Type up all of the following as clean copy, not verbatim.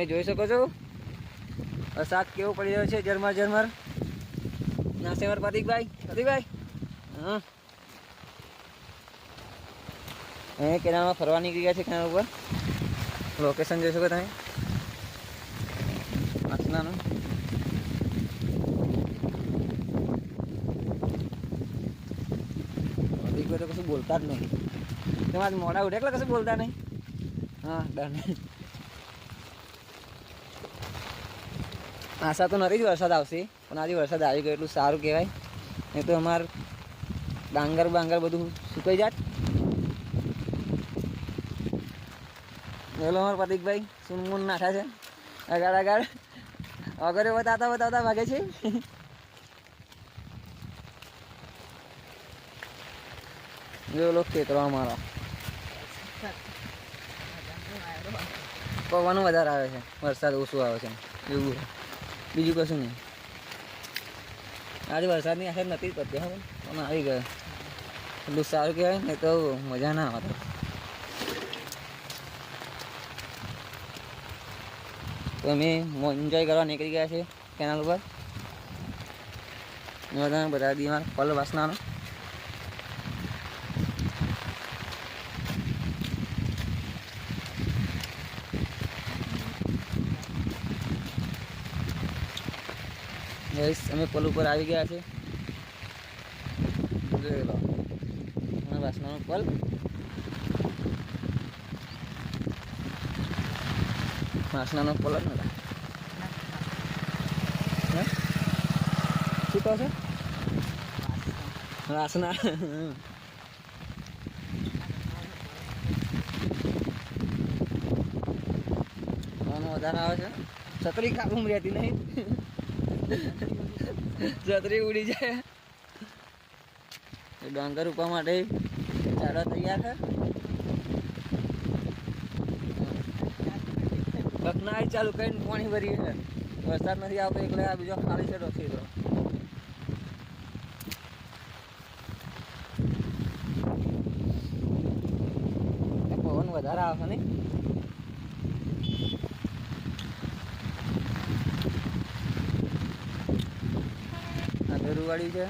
તમે જોઈ શકો છો વરસાદ કેવો પડી રહ્યો છે, ઝરમર ઝરમર. ના છે મારા પ્રતિકભાઈ. હા, અહીંયા કેનાલમાં ફરવા નીકળી ગયા છે. કેનાલ ઉપર લોકેશન જોઈ શકો તમે આસનાનું. પ્રતિકભાઈ તો કશું બોલતા જ નહીં. તમારે મોડા ઉઠે એટલે કશું બોલતા નહીં. હા, ડન. આશા તો નથી જ વરસાદ આવશે, પણ આજે વરસાદ આવી ગયો એટલું સારું કહેવાય. નહીં તો અમારે ડાંગર બાંગર બધું સુકાઈ જાત. બોલો અમારા પ્રતિકભાઈ સુનમુન નાખ્યા છે આગળ અગરે બતાવતા ભાગે છે. જો લોકો ખેતરો અમારા પવન વધારે આવે છે, વરસાદ ઓછું આવે છે એવું, બીજું કશું નહીં. આજે વરસાદની અસર નથી પડતી હવે, પણ આવી ગયો એટલું સારું કહેવાય ને, તો મજા ના આવે. તો અમે એન્જોય કરવા નીકળી ગયા છે કેનાલ ઉપર. બધા દીમાં પલ વાસનાનો અમે પલ ઉપર આવી ગયા છે. જોઈ લો વાસનાનો પલ. વાસનાનો પલ જ નતા. શું કહો છો? વાસના વધારે આવે છે. છત્રી કાબુમાં રહેતી નહીં, છત્રી ઉડી જાય. ડાંગર ઉપર માટે ચાલો તૈયાર છે. બકના ચાલુ કરીને પાણી ભરીએ છે. વરસાદ નથી આવતો એટલે આ બીજો ખાલી છે ડોસી તો. પવન વધારે આવે ને. આ દરુવાળી છે,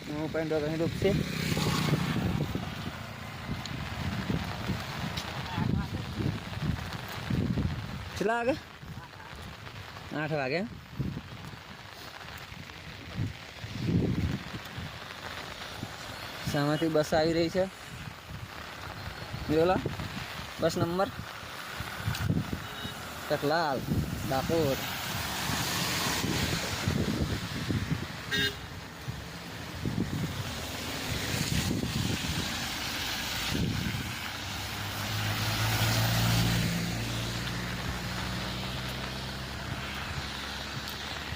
હું પણ અહીં ડૂબશે. કેટલા વાગે? 8 વાગે. સામેથી બસ આવી રહી છે. જોલા બસ નંબર કટલાલ ડાકોર.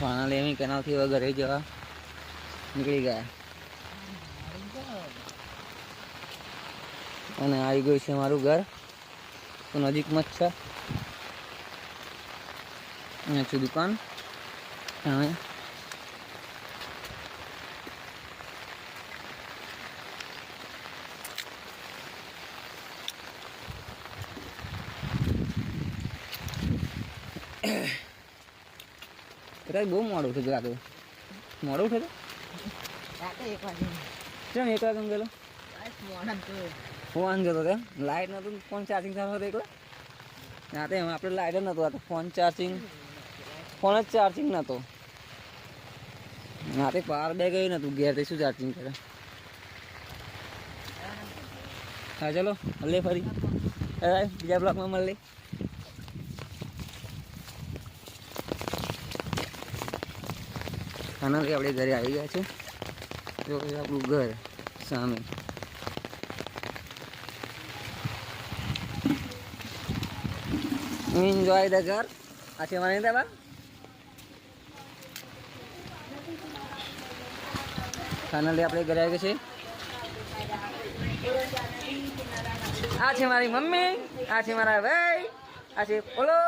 ફાઇનલી એમ કેનાલથી હવે ઘરે જવા નીકળી ગયા અને આવી ગયું છે મારું ઘર. તો નજીકમાં જ છે. અહીંયા છે દુકાન. હવે કદાચ બહુ મોડું ઉઠે રાતે. મોડું ઉઠે તો રાતે 1 વાગે. કેમ 1 વાગે ગયેલો? ફોન જતો હતો. લાઇટ નહોતું, ફોન ચાર્જિંગ થતો હતો એકલો. રાતે આપણે લાઇટ જ નહોતું, આ તો ફોન ચાર્જિંગ, ફોન જ ચાર્જિંગ નહોતો. રાતે પાવર બે ગયું નહોતું, ઘેરથી શું ચાર્જિંગ કરે. હા ચલો મળીએ ફરી બીજા બ્લોકમાં મળીએ. આનાથી આપણે ઘરે આવી ગયા છે. જો આપણું ઘર સામે. એન્જોય ધ ઘર. આ છે મારી દવા. ફાઇનલી આપણે ઘરે આવી ગયા છે. આ છે મારી મમ્મી, આ છે મારા ભાઈ, આ છે ઓલો.